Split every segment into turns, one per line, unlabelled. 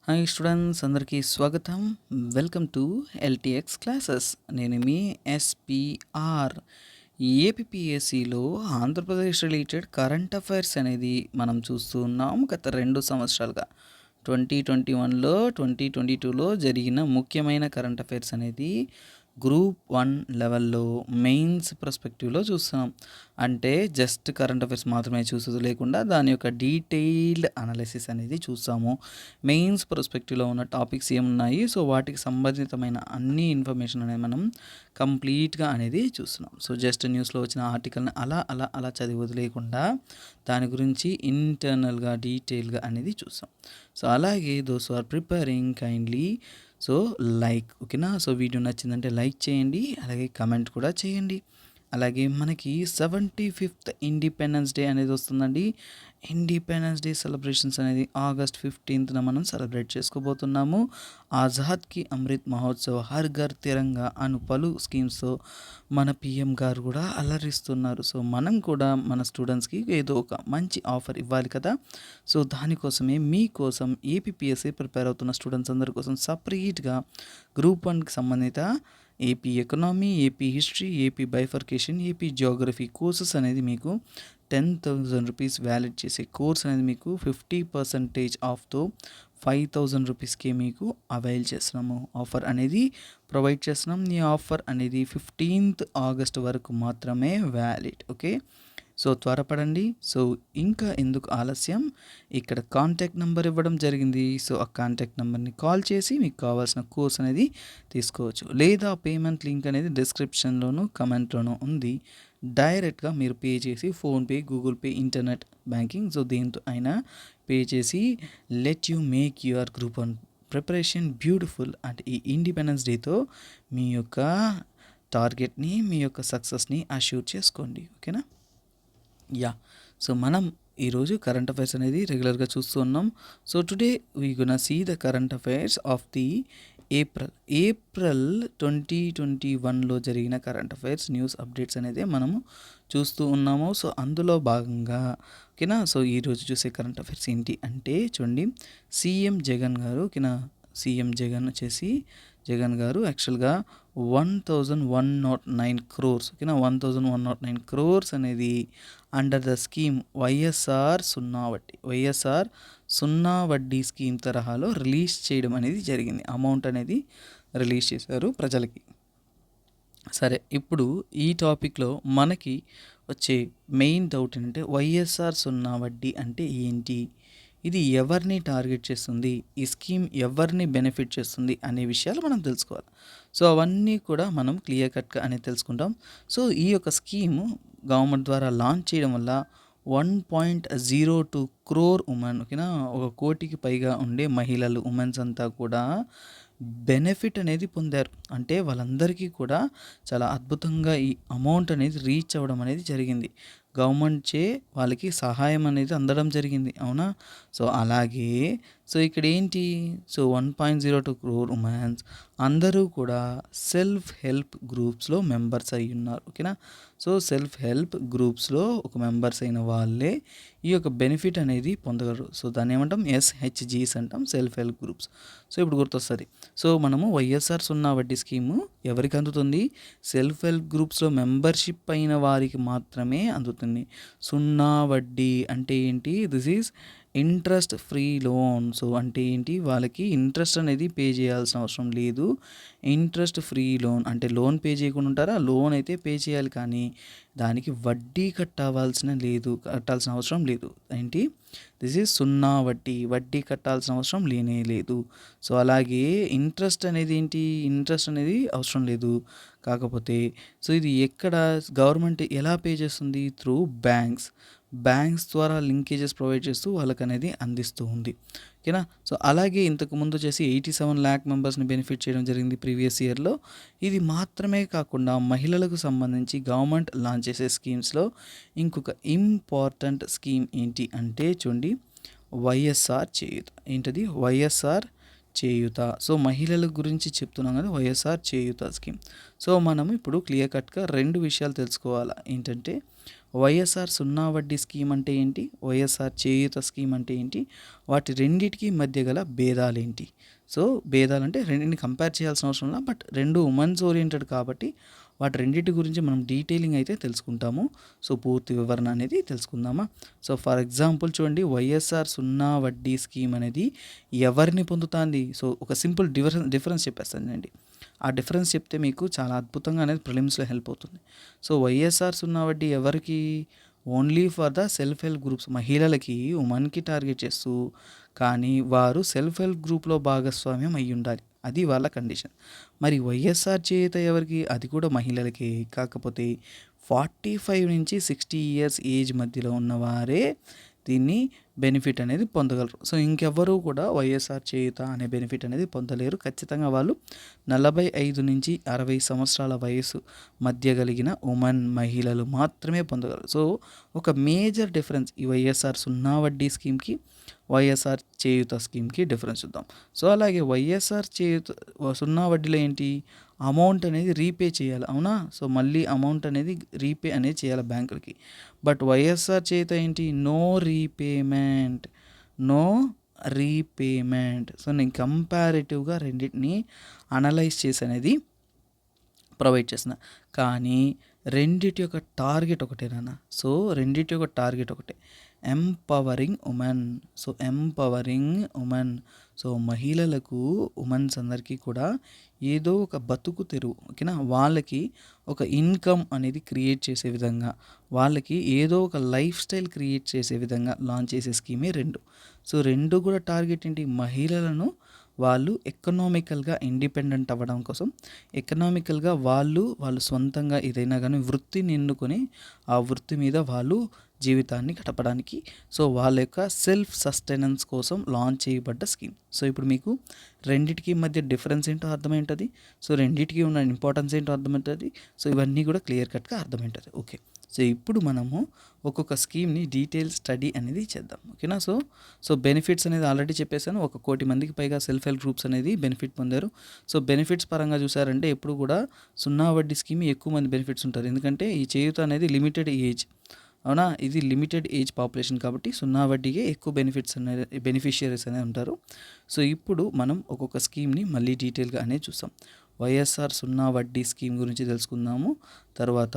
Hi students, అందరికీ స్వాగతం. Welcome to LTX classes. నేను మీ ఎస్పిఆర్. ఏపీఎస్సిలో ఆంధ్రప్రదేశ్ రిలేటెడ్ కరెంట్ అఫైర్స్ అనేది మనం చూస్తూ ఉన్నాం గత 2 సంవత్సరాలుగా. 2021లో 2022లో జరిగిన ముఖ్యమైన కరెంట్ అఫైర్స్ అనేది గ్రూప్ 1 లెవెల్లో మెయిన్స్ పర్స్పెక్టివ్లో చూస్తున్నాం. అంటే జస్ట్ కరెంట్ అఫైర్స్ మాత్రమే చూసేది లేకుండా దాని యొక్క డీటెయిల్డ్ అనాలిసిస్ అనేది చూస్తాము. మెయిన్స్ పర్స్పెక్టివ్లో ఉన్న టాపిక్స్ ఏమున్నాయి, సో వాటికి సంబంధితమైన అన్ని ఇన్ఫర్మేషన్ అనేది మనం కంప్లీట్గా అనేది చూస్తున్నాం. సో జస్ట్ న్యూస్లో వచ్చిన ఆర్టికల్ని అలా అలా అలా చదివి వదిలేయకుండా దాని గురించి ఇంటర్నల్గా డీటెయిల్గా అనేది చూస్తాం. సో అలాగే those are preparing kindly so like, ఓకేనా. సో వీడియో నచ్చిందంటే లైక్ చేయండి, అలాగే కమెంట్ కూడా చేయండి. అలాగే మనకి 75th ఇండిపెండెన్స్ డే అనేది వస్తుందండి. ఇండిపెండెన్స్ డే సెలబ్రేషన్స్ అనేది August 15th మనం సెలబ్రేట్ చేసుకోబోతున్నాము. ఆజాద్కి అమృత్ మహోత్సవ్, హర్ ఘర్ తిరంగా అను పలు స్కీమ్స్తో మన పిఎం గారు కూడా అలరిస్తున్నారు. సో మనం కూడా మన స్టూడెంట్స్కి ఏదో ఒక మంచి ఆఫర్ ఇవ్వాలి కదా. సో దానికోసమే మీకోసం ఏపీఎస్సి ప్రిపేర్ అవుతున్న స్టూడెంట్స్ అందరి కోసం సపరేట్గా గ్రూప్ 1కి సంబంధిత AP economy, AP history, AP bifurcation, AP Geography courses అనేది మీకు 10,000 రూపీస్ వ్యాలిడ్ చేసే కోర్స్ అనేది మీకు 50% ఆఫ్తో 5,000 రూపీస్కే మీకు అవైల్ చేస్తున్నాము. ఆఫర్ అనేది ప్రొవైడ్ చేస్తున్నాం. ఈ ఆఫర్ అనేది 15th ఆగస్ట్ వరకు మాత్రమే వ్యాలిడ్. ఓకే, సో త్వరపడండి. సో ఇంకా ఎందుకు ఆలస్యం, ఇక్కడ కాంటాక్ట్ నెంబర్ ఇవ్వడం జరిగింది. సో ఆ కాంటాక్ట్ నెంబర్ని కాల్ చేసి మీకు కావాల్సిన కోర్స్ అనేది తీసుకోవచ్చు. లేదా పేమెంట్ లింక్ అనేది డిస్క్రిప్షన్లోను కమెంట్లోనూ ఉంది. డైరెక్ట్గా మీరు పే చేసి PhonePe, Google pay, internet banking, so దేంతో అయినా పే చేసి let you make your group 1 preparation beautiful. అంటే ఈ ఇండిపెండెన్స్ డేతో మీ యొక్క టార్గెట్ని, మీ యొక్క సక్సెస్ని అష్యూర్ చేసుకోండి. ఓకేనా. సో మనం ఈరోజు కరెంట్ అఫైర్స్ అనేది రెగ్యులర్గా చూస్తూ ఉన్నాం. So today we gonna see the current affairs of the April 2021లో జరిగిన కరెంట్ అఫైర్స్ న్యూస్ అప్డేట్స్ అనేది మనము చూస్తూ ఉన్నాము. సో అందులో భాగంగా, ఓకేనా. సో ఈరోజు చూసే కరెంట్ అఫైర్స్ ఏంటి అంటే చూడండి, సీఎం జగన్ గారు, ఓకేనా. సీఎం జగన్ గారు యాక్చువల్గా 1109 crores, ఓకేనా. 1109 crores అనేది అండర్ ద స్కీమ్ వైఎస్ఆర్ సున్నా వడ్డీ స్కీమ్ తరహాలో రిలీజ్ చేయడం అనేది జరిగింది. అమౌంట్ అనేది రిలీజ్ చేశారు ప్రజలకి. సరే, ఇప్పుడు ఈ టాపిక్లో మనకి వచ్చే మెయిన్ డౌట్ ఏంటంటే వైఎస్ఆర్ సున్నా వడ్డీ అంటే ఏంటి, ఇది ఎవరిని టార్గెట్ చేస్తుంది, ఈ స్కీమ్ ఎవరిని బెనిఫిట్ చేస్తుంది అనే విషయాలు మనం తెలుసుకోవాలి. సో అవన్నీ కూడా మనం క్లియర్ కట్గా అనేది తెలుసుకుంటాం. సో ఈ యొక్క స్కీము గవర్నమెంట్ ద్వారా లాంచ్ చేయడం వల్ల 1.02 crore ఉమెన్, ఓకేనా, 1 కోటికి పైగా ఉండే మహిళలు, ఉమెన్స్ అంతా కూడా బెనిఫిట్ అనేది పొందారు. అంటే వాళ్ళందరికీ కూడా చాలా అద్భుతంగా ఈ అమౌంట్ అనేది రీచ్ అవ్వడం అనేది జరిగింది. గవర్నమెంట్ చే వాళ్ళకి సహాయం అనేది అందడం జరిగింది, అవునా. సో అలాగే సో ఇక్కడ ఏంటి, సో 1.02 crore ఉమెన్స్ అందరూ కూడా సెల్ఫ్ హెల్ప్ గ్రూప్స్లో మెంబర్స్ అయి ఉన్నారు, ఓకేనా. సో సెల్ఫ్ హెల్ప్ గ్రూప్స్లో ఒక మెంబర్స్ అయిన వాళ్ళే ఈ యొక్క బెనిఫిట్ అనేది పొందగలరు. సో దాన్ని ఏమంటాం, SHGs అంటాం, సెల్ఫ్ హెల్ప్ గ్రూప్స్. సో ఇప్పుడు గుర్తొస్తుంది. సో మనము వైఎస్ఆర్ సున్నా వడ్డీ స్కీము ఎవరికి అందుతుంది, సెల్ఫ్ హెల్ప్ గ్రూప్స్లో మెంబర్షిప్ అయిన వారికి మాత్రమే అందుతుంది. సున్నా వడ్డీ అంటే ఏంటి, this is interest free loan. So అంటే ఏంటి, వాళ్ళకి ఇంట్రెస్ట్ అనేది పే చేయాల్సిన అవసరం లేదు. ఇంట్రెస్ట్ ఫ్రీ లోన్ అంటే లోన్ పే చేయకుండా ఉంటారా, లోన్ అయితే పే చేయాలి కానీ దానికి వడ్డీ కట్టాల్సిన అవసరం లేదు. ఏంటి, దిస్ ఈజ్ సున్నా వడ్డీ కట్టాల్సిన అవసరం లేనే లేదు. సో అలాగే ఇంట్రెస్ట్ అనేది ఏంటి, ఇంట్రెస్ట్ అనేది అవసరం లేదు. కాకపోతే సో ఇది ఎక్కడ గవర్నమెంట్ ఎలా పే చేస్తుంది, త్రూ బ్యాంక్స్ ద్వారా లింకేజెస్ ప్రొవైడ్ చేస్తూ వాళ్ళకి అనేది అందిస్తూ ఉంది, ఓకేనా. సో అలాగే ఇంతకుముందు వచ్చేసి 87 lakh మెంబర్స్ని బెనిఫిట్ చేయడం జరిగింది ప్రీవియస్ ఇయర్లో. ఇది మాత్రమే కాకుండా మహిళలకు సంబంధించి గవర్నమెంట్ లాంచ్ చేసే స్కీమ్స్లో ఇంకొక ఇంపార్టెంట్ స్కీమ్ ఏంటి అంటే చూడండి, వైఎస్ఆర్ చేయూత. ఏంటది, వైఎస్ఆర్ చేయూత. సో మహిళల గురించి చెప్తున్నాం కదా, వైఎస్ఆర్ చేయూత స్కీమ్. సో మనం ఇప్పుడు క్లియర్ కట్గా 2 విషయాలు తెలుసుకోవాలి. ఏంటంటే వైఎస్ఆర్ సున్నా వడ్డీ స్కీమ్ అంటే ఏంటి, వైఎస్ఆర్ చేయూత స్కీమ్ అంటే ఏంటి, వాటి రెండిటికి మధ్య గల భేదాలేంటి. సో భేదాలంటే రెండింటిని కంపేర్ చేయాల్సిన అవసరం లేదు, బట్ రెండు ఉమెన్స్ ఓరియంటెడ్ కాబట్టి వాటి రెండింటి గురించి మనం డీటెయిలింగ్ అయితే తెలుసుకుంటాము. సో పూర్తి వివరణ అనేది తెలుసుకుందామా. సో ఫర్ ఎగ్జాంపుల్ చూడండి, వైఎస్ఆర్ సున్నా వడ్డీ స్కీమ్ అనేది ఎవరిని పొందుతుంది. సో ఒక సింపుల్ డిఫరెన్స్ చెప్పేస్తానండి. ఆ డిఫరెన్స్ చెప్తే మీకు చాలా అద్భుతంగా అనేది ప్రిలిమ్స్లో హెల్ప్ అవుతుంది. సో వైఎస్ఆర్ సున్నా వడ్డీ ఎవరికి, only for the self help groups, మహిళలకి, ఉమెన్కి టార్గెట్ చేస్తూ, కానీ వారు సెల్ఫ్ హెల్ప్ గ్రూప్లో భాగస్వామ్యం అయ్యి ఉండాలి, అది వాళ్ళ కండిషన్. మరి వైఎస్ఆర్ చేయూత ఎవరికి, అది కూడా మహిళలకి, కాకపోతే 45 నుంచి 60 ఇయర్స్ ఏజ్ మధ్యలో ఉన్నవారే దీన్ని బెనిఫిట్ అనేది పొందగలరు. సో ఇంకెవ్వరూ కూడా వైఎస్ఆర్ చేయూత అనే బెనిఫిట్ అనేది పొందలేరు. ఖచ్చితంగా వాళ్ళు 45 నుంచి 60 సంవత్సరాల వయసు మధ్య కలిగిన మహిళలు మాత్రమే పొందగలరు. సో ఒక మేజర్ డిఫరెన్స్ ఈ వైఎస్ఆర్ సున్నా వడ్డీ స్కీమ్కి, వైఎస్ఆర్ చేయూత స్కీమ్కి డిఫరెన్స్ చూద్దాం. సో అలాగే వైఎస్ఆర్ చేయూత సున్నా వడ్డీలో ఏంటి, అమౌంట్ అనేది రీపే చేయాలి, అవునా. సో మళ్ళీ అమౌంట్ అనేది రీపే అనేది చేయాలి బ్యాంకులకి. బట్ వైఎస్ఆర్ చేయూత ఏంటి, నో రీపేమెంట్. సో నేను కంపారిటివ్గా రెండింటిని అనలైజ్ చేసి అనేది ప్రొవైడ్ చేసిన, కానీ రెండిటి యొక్క టార్గెట్ ఒకటేనా. సో రెండిటి యొక్క టార్గెట్ ఒకటే, ఎంపవరింగ్ ఉమెన్. సో మహిళలకు, ఉమెన్స్ అందరికీ కూడా ఏదో ఒక బతుకు తెరువు, ఓకేనా, వాళ్ళకి ఒక ఇన్కమ్ అనేది క్రియేట్ చేసే విధంగా, వాళ్ళకి ఏదో ఒక లైఫ్ స్టైల్ క్రియేట్ చేసే విధంగా లాంచ్ చేసే స్కీమే రెండు. సో రెండు కూడా టార్గెట్ ఏంటి, మహిళలను వాళ్ళు ఎకనామికల్గా ఇండిపెండెంట్ అవ్వడం కోసం, ఎకనామికల్గా వాళ్ళు సొంతంగా ఏదైనా కానీ వృత్తిని ఎన్నుకొని ఆ వృత్తి మీద వాళ్ళు జీవితాన్ని గడపడానికి, సో వాళ్ళ యొక్క సెల్ఫ్ సస్టెనెన్స్ కోసం లాంచ్ చేయబడ్డ స్కీమ్. సో ఇప్పుడు మీకు రెండిటికి మధ్య డిఫరెన్స్ ఏంటో అర్థమవుతుంది, సో రెండిటికి ఉన్న ఇంపార్టెన్స్ ఏంటో అర్థమవుతుంది. సో ఇవన్నీ కూడా క్లియర్ కట్గా అర్థమవుతుంది. ఓకే, సో ఇప్పుడు మనము ఒక్కొక్క స్కీమ్ని డీటెయిల్ స్టడీ అనేది చేద్దాం, ఓకేనా. సో బెనిఫిట్స్ అనేది ఆల్రెడీ చెప్పేశాను, 1 కోటి మందికి పైగా సెల్ఫ్ హెల్ప్ గ్రూప్స్ అనేది బెనిఫిట్ పొందారు. సో బెనిఫిట్స్ పరంగా చూసారంటే ఎప్పుడు కూడా సున్నా వడ్డీ స్కీమ్ ఎక్కువ మంది బెనిఫిట్స్ ఉంటారు, ఎందుకంటే ఈ చేయూత అనేది లిమిటెడ్ ఏజ్, అవునా, ఇది లిమిటెడ్ ఏజ్ పాపులేషన్ కాబట్టి సున్నా వడ్డీకే ఎక్కువ బెనిఫిషియరీస్ అనేది ఉంటారు. సో ఇప్పుడు మనం ఒక్కొక్క స్కీమ్ని మళ్ళీ డీటెయిల్గా అనేది చూస్తాం. వైఎస్ఆర్ సున్నా వడ్డీ స్కీమ్ గురించి తెలుసుకుందాము, తర్వాత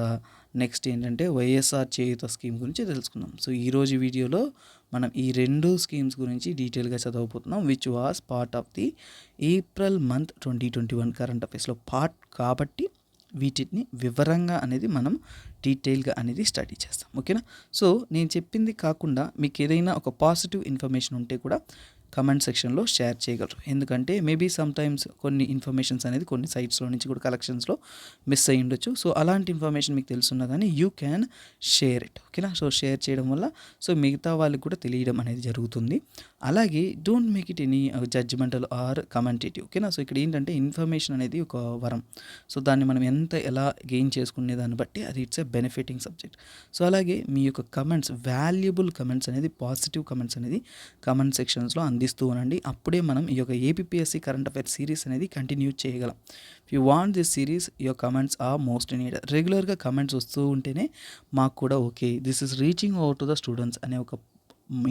నెక్స్ట్ ఏంటంటే వైఎస్ఆర్ చేయూత స్కీమ్ గురించి తెలుసుకుందాం. సో ఈరోజు వీడియోలో మనం ఈ రెండు స్కీమ్స్ గురించి డీటెయిల్గా చదవబోతున్నాం, which was part of the April month 2021 current అఫైర్స్లో పార్ట్ కాబట్టి వీటిని వివరంగా అనేది మనం డీటెయిల్గా అనేది స్టడీ చేస్తాం, ఓకేనా. సో నేను చెప్పింది కాకుండా మీకు ఏదైనా ఒక పాజిటివ్ ఇన్ఫర్మేషన్ ఉంటే కూడా కమెంట్ సెక్షన్లో షేర్ చేయగలరు, ఎందుకంటే మేబీ సమ్టైమ్స్ కొన్ని ఇన్ఫర్మేషన్స్ అనేది కొన్ని సైట్స్లో నుంచి కూడా కలెక్షన్స్లో మిస్ అయ్యి ఉండొచ్చు. సో అలాంటి ఇన్ఫర్మేషన్ మీకు తెలుసున్నా కానీ యూ క్యాన్ షేర్ ఇట్, ఓకేనా. సో షేర్ చేయడం వల్ల సో మిగతా వాళ్ళకి కూడా తెలియడం అనేది జరుగుతుంది. అలాగే don't make it any judgemental or commentative, ఓకేనా. సో ఇక్కడ ఏంటంటే ఇన్ఫర్మేషన్ అనేది ఒక వరం, సో దాన్ని మనం ఎలా గెయిన్ చేసుకునే దాన్ని బట్టి అది it's a benefiting subject. So అలాగే మీ యొక్క కమెంట్స్, వాల్యుబుల్ కమెంట్స్ అనేది, పాజిటివ్ కమెంట్స్ అనేది కమెంట్ సెక్షన్స్లో అందిస్తూ ఉండండి, అప్పుడే మనం ఈ యొక్క ఏపీఎస్సి కరెంట్ అఫైర్ సిరీస్ అనేది కంటిన్యూ చేయగలం. If you want this series, your comments are most needed. రెగ్యులర్గా కమెంట్స్ వస్తూ ఉంటేనే మాకు కూడా okay this is reaching out to the students అనే ఒక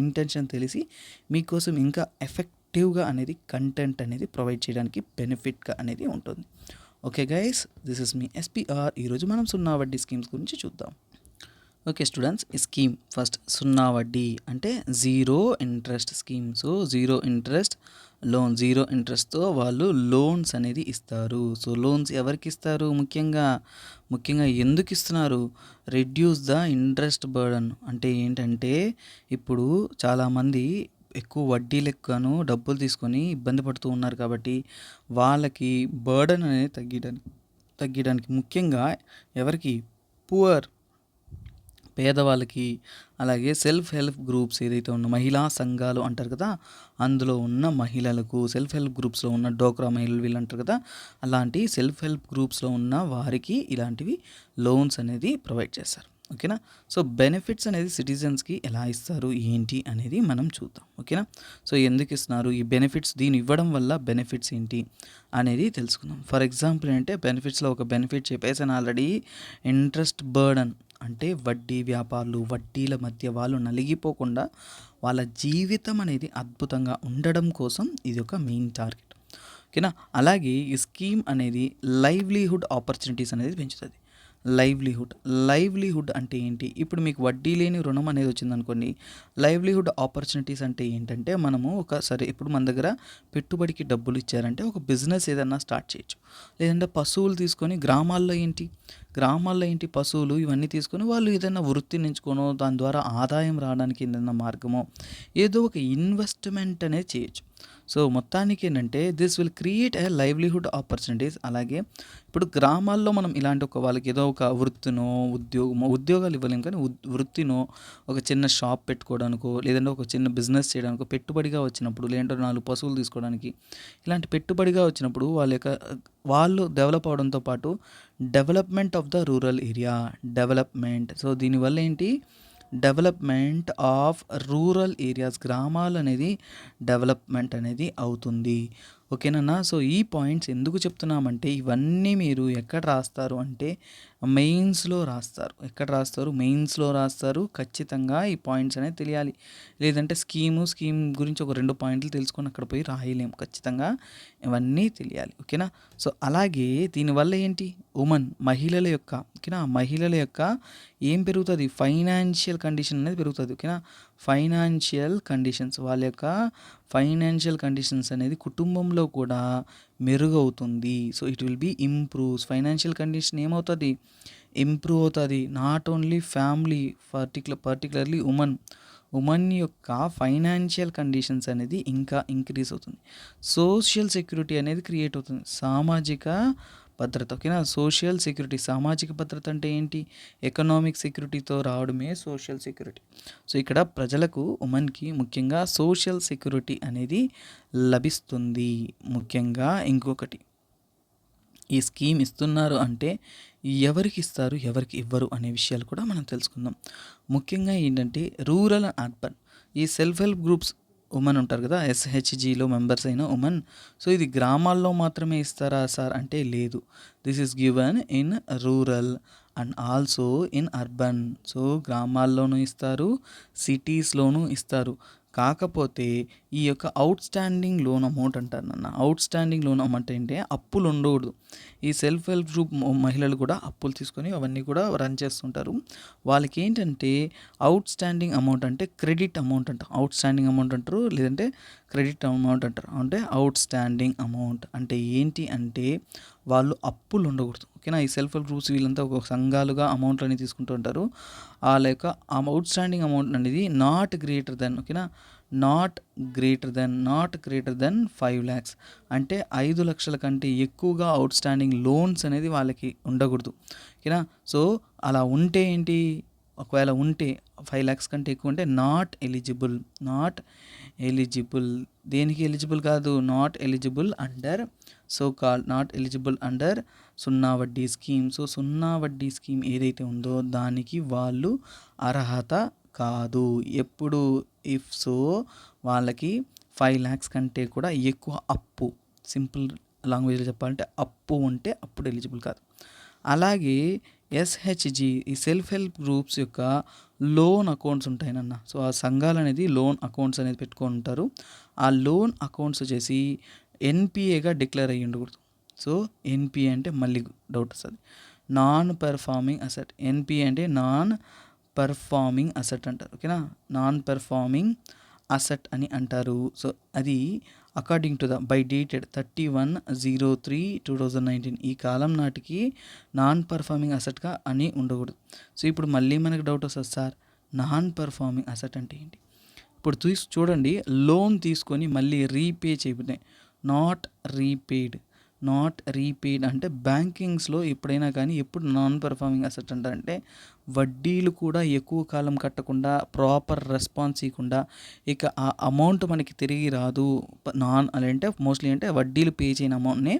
ఇంటెన్షన్ తెలిసి మీకోసం ఇంకా ఎఫెక్టివ్గా అనేది కంటెంట్ అనేది ప్రొవైడ్ చేయడానికి బెనిఫిట్గా అనేది ఉంటుంది. Okay guys, this is me SPR. ఈరోజు మనం సున్నా వడ్డీ స్కీమ్స్ గురించి చూద్దాం. ఓకే స్టూడెంట్స్, ఈ స్కీమ్ ఫస్ట్ సున్నా వడ్డీ అంటే zero interest scheme. So zero interest loan, zero ఇంట్రెస్ట్తో వాళ్ళు లోన్స్ అనేది ఇస్తారు. సో లోన్స్ ఎవరికి ఇస్తారు, ముఖ్యంగా ఎందుకు ఇస్తున్నారు, రెడ్యూస్ ద ఇంట్రెస్ట్ బర్డన్. అంటే ఏంటంటే ఇప్పుడు చాలామంది ఎక్కువ వడ్డీలకు డబ్బులు తీసుకొని ఇబ్బంది పడుతూ ఉన్నారు కాబట్టి వాళ్ళకి బర్డన్ అనేది తగ్గించడానికి ముఖ్యంగా ఎవరికి, పేదవాళ్ళకి, అలాగే సెల్ఫ్ హెల్ప్ గ్రూప్స్ ఏదైతే ఉన్న మహిళా సంఘాలు అంటారు కదా, అందులో ఉన్న మహిళలకు, సెల్ఫ్ హెల్ప్ గ్రూప్స్లో ఉన్న డోక్రా మహిళలు వీళ్ళు అంటారు కదా, అలాంటి సెల్ఫ్ హెల్ప్ గ్రూప్స్లో ఉన్న వారికి ఇలాంటివి లోన్స్ అనేది ప్రొవైడ్ చేస్తారు. ఓకేనా. సో బెనిఫిట్స్ అనేది సిటిజన్స్కి ఎలా ఇస్తారు ఏంటి అనేది మనం చూద్దాం. ఓకేనా. సో ఎందుకు ఇస్తున్నారు ఈ బెనిఫిట్స్, దీన్ని ఇవ్వడం వల్ల బెనిఫిట్స్ ఏంటి అనేది తెలుసుకుందాం. ఫర్ ఎగ్జాంపుల్ అంటే బెనిఫిట్స్లో ఒక బెనిఫిట్ చెప్పేసాను ఆల్రెడీ, ఇంట్రెస్ట్ బర్డన్ అంటే వడ్డీ వ్యాపారులు, వడ్డీల మధ్య వాళ్ళు నలిగిపోకుండా వాళ్ళ జీవితం అనేది అద్భుతంగా ఉండడం కోసం ఇది ఒక మెయిన్ టార్గెట్. ఓకేనా. అలాగే ఈ స్కీమ్ అనేది లైవ్లీహుడ్ ఆపర్చునిటీస్ అనేది పెంచుతుంది. లైవ్లీహుడ్ అంటే ఏంటి? ఇప్పుడు మీకు వడ్డీ లేని రుణం అనేది వచ్చిందనుకోండి. లైవ్లీహుడ్ ఆపర్చునిటీస్ అంటే ఏంటంటే మనము సరే ఇప్పుడు మన దగ్గర పెట్టుబడికి డబ్బులు ఇచ్చారంటే ఒక బిజినెస్ ఏదన్నా స్టార్ట్ చేయొచ్చు. లేదంటే పశువులు తీసుకొని గ్రామాల్లో ఏంటి పశువులు ఇవన్నీ తీసుకొని వాళ్ళు ఏదైనా వృత్తిని ఎంచుకోనో దాని ద్వారా ఆదాయం రావడానికి ఏదైనా మార్గమో ఏదో ఒక ఇన్వెస్ట్మెంట్ అనేది చేయొచ్చు. సో మొత్తానికి ఏంటంటే this will create a livelihood opportunities. అలాగే ఇప్పుడు గ్రామాల్లో మనం ఇలాంటి వాళ్ళకి ఏదో ఒక వృత్తినో ఉద్యోగాలు ఇవ్వలేం కానీ వృత్తినో ఒక చిన్న షాప్ పెట్టుకోవడానికో లేదంటే ఒక చిన్న బిజినెస్ చేయడానికో పెట్టుబడిగా వచ్చినప్పుడు, లేదంటే 4 పశువులు తీసుకోవడానికి ఇలాంటి పెట్టుబడిగా వచ్చినప్పుడు వాళ్ళు డెవలప్ అవడంతో పాటు development of the rural area development. So దీనివల్ల ఏంటి, డెవలప్మెంట్ ఆఫ్ రూరల్ ఏరియాస్, గ్రామాలు అనేది డెవలప్మెంట్ అనేది అవుతుంది. ఓకేనన్నా. సో ఈ పాయింట్స్ ఎందుకు చెప్తున్నామంటే ఇవన్నీ మీరు ఎక్కడ రాస్తారు అంటే మెయిన్స్లో రాస్తారు. ఖచ్చితంగా ఈ పాయింట్స్ అనేది తెలియాలి. లేదంటే స్కీమ్ గురించి ఒక 2 పాయింట్లు తెలుసుకొని అక్కడ పోయి రాయలేము. ఖచ్చితంగా ఇవన్నీ తెలియాలి. ఓకేనా. సో అలాగే దీనివల్ల ఏంటి, మహిళల యొక్క ఏం పెరుగుతుంది, ఫైనాన్షియల్ కండిషన్ అనేది పెరుగుతుంది. ఓకేనా. వాళ్ళ యొక్క ఫైనాన్షియల్ కండిషన్స్ అనేది కుటుంబంలో కూడా మెరుగవుతుంది. So it will be improves. Financial condition ఏమవుతుంది, ఇంప్రూవ్ అవుతుంది. Not only family, particularly women యొక్క ఫైనాన్షియల్ కండిషన్స్ అనేది ఇంకా ఇంక్రీజ్ అవుతుంది. సోషల్ సెక్యూరిటీ అనేది క్రియేట్ అవుతుంది. సామాజిక భద్రత. ఓకేనా. సోషల్ సెక్యూరిటీ, సామాజిక భద్రత అంటే ఏంటి, ఎకనామిక్ సెక్యూరిటీతో రావడమే సోషల్ సెక్యూరిటీ. సో ఇక్కడ ప్రజలకు, ఉమెన్కి ముఖ్యంగా సోషల్ సెక్యూరిటీ అనేది లభిస్తుంది. ముఖ్యంగా ఇంకొకటి, ఈ స్కీమ్ ఇస్తున్నారు అంటే ఎవరికి ఇస్తారు ఎవరికి ఇవ్వరు అనే విషయాలు కూడా మనం తెలుసుకుందాం. ముఖ్యంగా ఏంటంటే రూరల్ అండ్ అర్బన్, ఈ సెల్ఫ్ హెల్ప్ గ్రూప్స్ ఉమెన్ ఉంటారు కదా, ఎస్హెచ్జిలో మెంబర్స్ అయిన ఉమెన్. సో ఇది గ్రామాల్లో మాత్రమే ఇస్తారా సార్ అంటే లేదు. This is given in rural and also in urban. So గ్రామాల్లోనూ ఇస్తారు, సిటీస్లోనూ ఇస్తారు. కాకపోతే ఈ యొక్క అవుట్ స్టాండింగ్ లోన్ అమౌంట్ అంటారు నన్ను. అవుట్ స్టాండింగ్ లోన్ అమౌంట్ అంటే అప్పులు ఉండకూడదు. ఈ సెల్ఫ్ హెల్ప్ గ్రూప్ మహిళలు కూడా అప్పులు తీసుకొని అవన్నీ కూడా రన్ చేస్తుంటారు. వాళ్ళకి ఏంటంటే అవుట్ స్టాండింగ్ అమౌంట్ అంటే క్రెడిట్ అమౌంట్ అంటారు. అవుట్ స్టాండింగ్ అమౌంట్ అంటారు, లేదంటే క్రెడిట్ అమౌంట్ అంటారు. అంటే అవుట్ స్టాండింగ్ అమౌంట్ అంటే ఏంటి అంటే వాళ్ళు అప్పులు ఉండకూడదు. ఓకేనా. ఈ సెల్ఫ్ హెల్ప్ గ్రూప్స్ వీళ్ళంతా ఒక సంఘాలుగా అమౌంట్లు అనేది తీసుకుంటూ ఉంటారు. వాళ్ళ యొక్క అవుట్ స్టాండింగ్ అమౌంట్ అనేది నాట్ గ్రేటర్ దెన్, ఓకేనా, నాట్ గ్రేటర్ దెన్ 5 lakhs అంటే 5 లక్షల కంటే ఎక్కువగా అవుట్ స్టాండింగ్ లోన్స్ అనేది వాళ్ళకి ఉండకూడదు. ఓకేనా. సో అలా ఉంటే ఏంటి, ఒకవేళ ఉంటే 5 lakhs కంటే ఎక్కువ ఉంటే నాట్ ఎలిజిబుల్. దేనికి ఎలిజిబుల్ కాదు, నాట్ ఎలిజిబుల్ అండర్ సున్నా వడ్డీ స్కీమ్. సో సున్నా వడ్డీ స్కీమ్ ఏదైతే ఉందో దానికి వాళ్ళు అర్హత కాదు. ఎప్పుడు ఇఫ్ సో వాళ్ళకి 5 lakhs కంటే కూడా ఎక్కువ అప్పు, సింపుల్ లాంగ్వేజ్లో చెప్పాలంటే అప్పు ఉంటే అప్పుడు ఎలిజిబుల్ కాదు. అలాగే ఎస్హెచ్జి, ఈ సెల్ఫ్ హెల్ప్ గ్రూప్స్ యొక్క లోన్ అకౌంట్స్ ఉంటాయినన్న. సో ఆ సంఘాలు అనేది లోన్ అకౌంట్స్ అనేది పెట్టుకొని ఉంటారు. ఆ లోన్ అకౌంట్స్ వచ్చేసి ఎన్పిఏగా డిక్లేర్ అయ్యి ఉండకూడదు. సో ఎన్పిఏ అంటే మళ్ళీ డౌట్ వస్తుంది, నాన్ పెర్ఫార్మింగ్ అసెట్. ఎన్పిఏ అంటే నాన్ పెర్ఫార్మింగ్ అసెట్ అంటారు. ఓకేనా. నాన్ పెర్ఫార్మింగ్ అసెట్ అని అంటారు. సో అది అకార్డింగ్ టు బై డేటెడ్ 31/03/2019 ఈ కాలం నాటికి నాన్ పర్ఫార్మింగ్ అసెట్గా అని ఉండకూడదు. సో ఇప్పుడు మళ్ళీ మనకు డౌట్ వస్తుంది, సార్ నాన్ పర్ఫార్మింగ్ అసెట్ అంటే ఏంటి. ఇప్పుడు చూడండి, లోన్ తీసుకొని మళ్ళీ రీపే చేయబడినాయి, నాట్ రీపేడ్ అంటే బ్యాంకింగ్స్లో ఎప్పుడైనా కానీ ఎప్పుడు నాన్ పర్ఫార్మింగ్ అసెట్ అంటారంటే వడ్డీలు కూడా ఎక్కువ కాలం కట్టకుండా, ప్రాపర్ రెస్పాన్స్ ఇవ్వకుండా, ఇక ఆ అమౌంట్ మనకి తిరిగి రాదు. అంటే మోస్ట్లీ అంటే వడ్డీలు పే చేయని అమౌంట్ని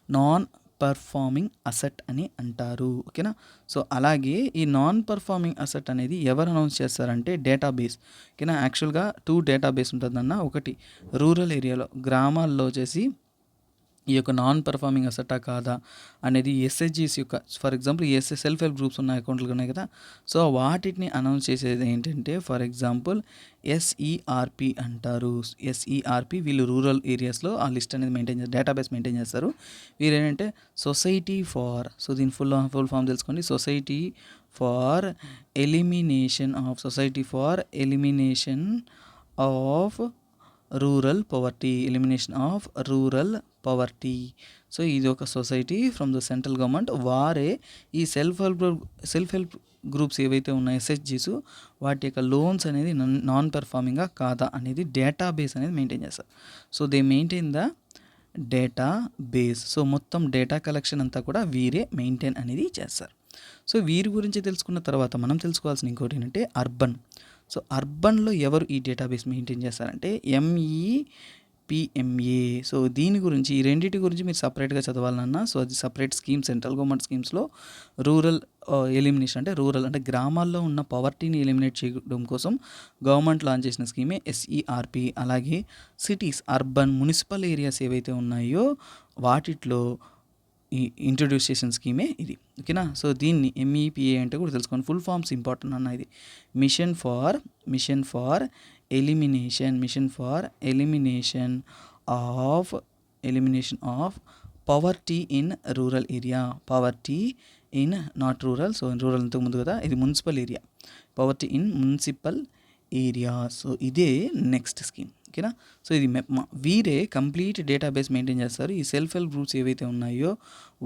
నాన్ పర్ఫార్మింగ్ అసెట్ అని అంటారు. ఓకేనా. సో అలాగే ఈ నాన్ పర్ఫార్మింగ్ అసెట్ అనేది ఎవరు అనౌన్స్ చేస్తారంటే డేటాబేస్. ఓకేనా. యాక్చువల్గా 2 డేటాబేస్ ఉంటుందన్న. ఒకటి రూరల్ ఏరియాలో గ్రామాల్లో వచ్చేసి ఈ యొక్క నాన్ పర్ఫార్మింగ్ అసెట్టా కాదా అనేది ఎస్హెచ్జీస్ యొక్క, for example self help groups ఉన్న అకౌంట్లు ఉన్నాయి కదా, సో వాటిని అనౌన్స్ చేసేది ఏంటంటే ఫర్ ఎగ్జాంపుల్ ఎస్ఈఆర్పి అంటారు. ఎస్ఈఆర్పి వీళ్ళు రూరల్ ఏరియాస్లో ఆ లిస్ట్ అనేది మెయింటైన్ చేస్తారు, డేటాబేస్ మెయింటైన్ చేస్తారు. వీరు ఏంటంటే సొసైటీ ఫార్, సో దీని ఫుల్ ఫామ్ తెలుసుకోండి, society for elimination of rural poverty. So ఇది ఒక society from the central government. వారే ఈ సెల్ఫ్ హెల్ప్ గ్రూప్స్ ఏవైతే ఉన్నాయో ఎస్హెచ్జీస్, వాటి యొక్క లోన్స్ అనేది నాన్ పెర్ఫార్మింగా కాదా అనేది డేటాబేస్ అనేది మెయింటైన్ చేస్తారు. So they maintain the data base. So మొత్తం డేటా కలెక్షన్ అంతా కూడా వీరే మెయింటైన్ అనేది చేస్తారు. సో వీరి గురించి తెలుసుకున్న తర్వాత మనం తెలుసుకోవాల్సిన ఇంకోటి ఏంటంటే అర్బన్. సో అర్బన్లో ఎవరు ఈ డేటాబేస్ మెయింటైన్ చేస్తారంటే ఎంఈపిఎంఏ. సో దీని గురించి, ఈ రెండింటి గురించి మీరు సపరేట్గా చదవాలన్నా, సో అది సపరేట్ స్కీమ్, సెంట్రల్ గవర్నమెంట్ స్కీమ్స్లో రూరల్ ఎలిమినేషన్ అంటే రూరల్ అంటే గ్రామాల్లో ఉన్న పవర్టీని ఎలిమినేట్ చేయడం కోసం గవర్నమెంట్ లాంచ్ చేసిన స్కీమే ఎస్ఈఆర్పి. అలాగే సిటీస్, అర్బన్, మున్సిపల్ ఏరియాస్ ఏవైతే ఉన్నాయో వాటిట్లో ఈ ఇంట్రడ్యూస్ చేసిన స్కీమే ఇది. ఓకేనా. సో దీన్ని ఎంఈపిఏ అంటే కూడా తెలుసుకోండి, ఫుల్ ఫామ్స్ ఇంపార్టెంట్ అన్న. ఇది mission for elimination of poverty in rural area. Poverty in not rural, so rural ఇంతకు ముందు కదా, ఇది municipal area. Poverty in municipal area. So ఇదే నెక్స్ట్ స్కీమ్. ఓకేనా. సో ఇది వీరే కంప్లీట్ డేటాబేస్ మెయింటైన్ చేస్తారు, ఈ సెల్ఫ్ హెల్ప్ గ్రూప్స్ ఏవైతే ఉన్నాయో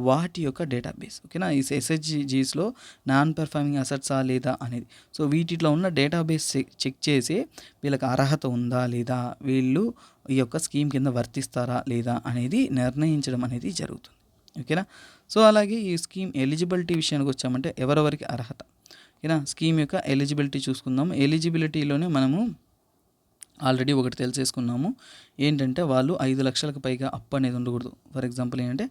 వాటి యొక్క డేటాబేస్. ఓకేనా. ఈ ఎస్హెచ్జీస్లో నాన్ పెర్ఫార్మింగ్ అసెట్సా లేదా అనేది, సో వీటిలో ఉన్న డేటాబేస్ చెక్ చేసి వీళ్ళకి అర్హత ఉందా లేదా, వీళ్ళు ఈ యొక్క స్కీమ్ కింద వర్తిస్తారా లేదా అనేది నిర్ణయించడం అనేది జరుగుతుంది. ఓకేనా. సో అలాగే ఈ స్కీమ్ ఎలిజిబిలిటీ విషయానికి వచ్చామంటే ఎవరెవరికి అర్హత. ఓకేనా. స్కీమ్ యొక్క ఎలిజిబిలిటీ చూసుకుందాం. ఎలిజిబిలిటీలోనే మనము ఆల్రెడీ ఒకటి తెలిసేసుకున్నాము, ఏంటంటే వాళ్ళు 5 లక్షలకు పైగా అప్పు అనేది ఉండకూడదు. ఫర్ ఎగ్జాంపుల్ ఏంటంటే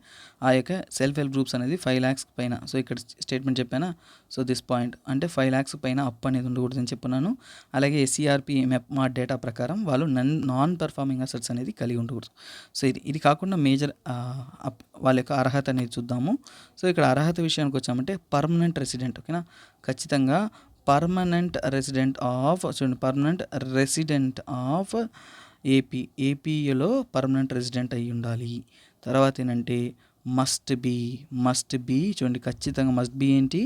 ఆ యొక్క సెల్ఫ్ హెల్ప్ గ్రూప్స్ అనేది 5 lakhs పైన, సో ఇక్కడ స్టేట్మెంట్ చెప్పానా, సో దిస్ పాయింట్ అంటే 5 lakhs పైన అప్పు అనేది ఉండకూడదు అని చెప్పున్నాను. అలాగే ఎస్ఈఆర్పి మా డేటా ప్రకారం వాళ్ళు నాన్ పర్ఫార్మింగ్ అసెట్స్ అనేది కలిగి ఉండకూడదు. సో ఇది కాకుండా మేజర్ వాళ్ళ యొక్క అర్హత అనేది చూద్దాము. సో ఇక్కడ అర్హత విషయానికి వచ్చామంటే పర్మనెంట్ రెసిడెంట్. ఓకేనా. ఖచ్చితంగా పర్మనెంట్ రెసిడెంట్ ఆఫ్ ఏపీలో పర్మనెంట్ రెసిడెంట్ అయి ఉండాలి. తర్వాత ఏంటంటే మస్ట్ బీ చూడండి, ఖచ్చితంగా మస్ట్ బీ ఏంటి,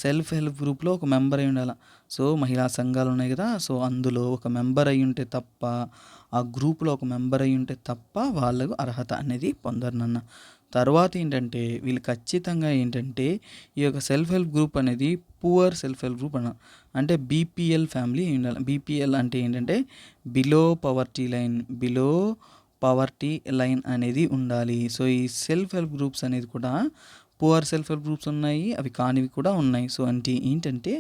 సెల్ఫ్ హెల్ప్ గ్రూప్లో ఒక మెంబర్ అయి ఉండాలి. సో మహిళా సంఘాలు ఉన్నాయి కదా, సో అందులో ఒక మెంబర్ అయి ఉంటే తప్ప, ఆ గ్రూప్లో ఒక మెంబర్ అయి ఉంటే తప్ప వాళ్ళకు అర్హత అనేది పొందరు. తర్వాత ఏంటంటే వీళ్ళు ఖచ్చితంగా ఏంటంటే ఈ యొక్క సెల్ఫ్ హెల్ప్ గ్రూప్ అనేది పువర్ సెల్ఫ్ హెల్ప్ గ్రూప్ అంటే బీపీఎల్ ఫ్యామిలీ ఉండాలి. బీపీఎల్ అంటే ఏంటంటే బిలో పవర్టీ లైన్ అనేది ఉండాలి. సో ఈ సెల్ఫ్ హెల్ప్ గ్రూప్స్ అనేది కూడా పువర్ సెల్ఫ్ హెల్ప్ గ్రూప్స్ ఉన్నాయి, అవి కానివి కూడా ఉన్నాయి. సో అంటే ఏంటంటే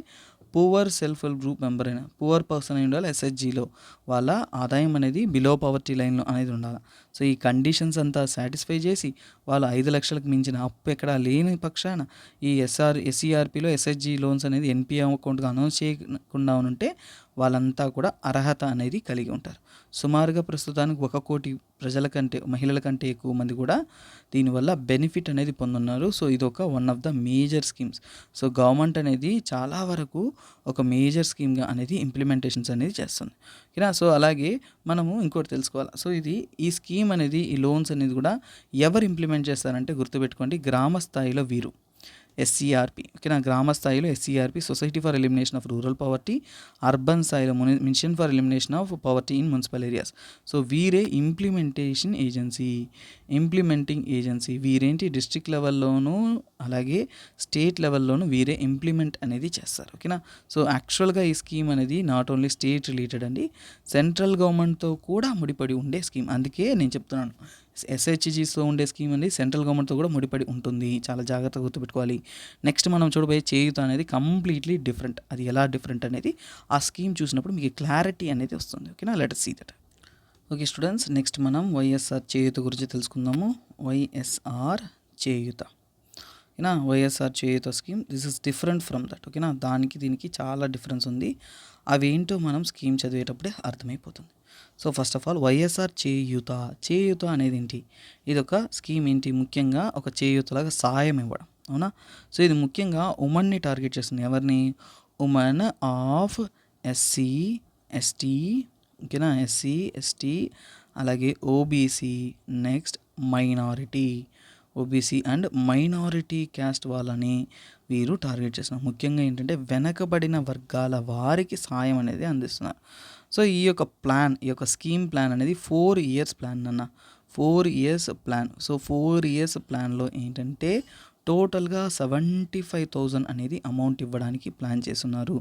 poor self help group member అయినా పువర్ పర్సన్ అయి ఉండాలి. ఎస్హెచ్జీలో వాళ్ళ ఆదాయం అనేది బిలో పవర్టీ లైన్లో అనేది ఉండాలి. సో ఈ కండిషన్స్ అంతా సాటిస్ఫై చేసి వాళ్ళు 5 లక్షలకు మించిన అప్పు ఎక్కడా లేని పక్షాన ఈ ఎస్ఈఆర్పిలో ఎస్హెచ్జీ లోన్స్ అనేది ఎన్పిఏ అకౌంట్గా అనౌన్స్ చేయకుండా ఉంటే వాళ్ళంతా కూడా అర్హత అనేది కలిగి ఉంటారు. సుమారుగా ప్రస్తుతానికి 1 కోటి మహిళల కంటే ఎక్కువ మంది కూడా దీనివల్ల బెనిఫిట్ అనేది పొందున్నారు. సో ఇది one of the major schemes. So government అనేది చాలా వరకు ఒక మేజర్ స్కీమ్గా అనేది ఇంప్లిమెంటేషన్స్ అనేది చేస్తుంది. ఓకేనా. సో అలాగే మనము ఇంకోటి తెలుసుకోవాలి. సో ఈ స్కీమ్ అనేది, ఈ లోన్స్ అనేది కూడా ఎవరు ఇంప్లిమెంట్ చేస్తారంటే గుర్తుపెట్టుకోండి, గ్రామ స్థాయిలో వీరు ఎస్సీఆర్పి. ఓకేనా. గ్రామ స్థాయిలో SCRP, society for elimination of rural poverty. Urban స్థాయిలో mission for elimination of poverty in municipal areas. So వీరే ఇంప్లిమెంటింగ్ ఏజెన్సీ. వీరేంటి డిస్ట్రిక్ట్ లెవెల్లోనూ అలాగే స్టేట్ లెవెల్లోనూ వీరే ఇంప్లిమెంట్ అనేది చేస్తారు. ఓకేనా. సో యాక్చువల్గా ఈ స్కీమ్ అనేది నాట్ ఓన్లీ స్టేట్ రిలేటెడ్ అండి, సెంట్రల్ గవర్నమెంట్తో కూడా ముడిపడి ఉండే స్కీమ్. అందుకే నేను చెప్తున్నాను, ఎస్హెచ్జీస్తో ఉండే స్కీమ్ అనేది సెంట్రల్ గవర్నమెంట్తో కూడా ముడిపడి ఉంటుంది. చాలా జాగ్రత్తగా గుర్తుపెట్టుకోవాలి. నెక్స్ట్ మనం చూడబోయే చేయూత అనేది కంప్లీట్లీ డిఫరెంట్. అది ఎలా డిఫరెంట్ అనేది ఆ స్కీమ్ చూసినప్పుడు మీకు క్లారిటీ అనేది వస్తుంది. ఓకేనా. Let us see that. Okay students, next మనం వైఎస్ఆర్ చేయూత గురించి తెలుసుకుందాము. వైఎస్ఆర్ చేయూత. ఓకేనా, వైఎస్ఆర్ చేయూత scheme this is different from that. ఓకేనా, దానికి దీనికి చాలా డిఫరెన్స్ ఉంది. అవేంటో మనం స్కీమ్ చదివేటప్పుడే అర్థమైపోతుంది. So first of all YSR చేయూత. చేయూత అనేది ఏంటి? ఇది ఒక స్కీమ్ ఏంటి? ముఖ్యంగా ఒక చేయూతలాగా సాయం ఇవ్వడం. అవునా? సో ఇది ముఖ్యంగా ఉమెన్ని టార్గెట్ చేస్తుంది. ఎవరిని? ఉమెన్ ఆఫ్ ఎస్సీ ఎస్టీ, ఓకేనా, ఎస్సీ ఎస్టీ, అలాగే OBC, next minority, OBC and minority caste వాళ్ళని వీరు టార్గెట్ చేస్తున్నారు. ముఖ్యంగా ఏంటంటే వెనకబడిన వర్గాల వారికి సాయం అనేది అందిస్తున్నారు. సో ఈ యొక్క ప్లాన్, ఈ యొక్క స్కీమ్ ప్లాన్ అనేది 4 ఇయర్స్ ప్లాన్ అన్న. 4 ఇయర్స్ ప్లాన్. సో 4 ఇయర్స్ ప్లాన్లో ఏంటంటే టోటల్గా 75,000 అనేది అమౌంట్ ఇవ్వడానికి ప్లాన్ చేస్తున్నారు.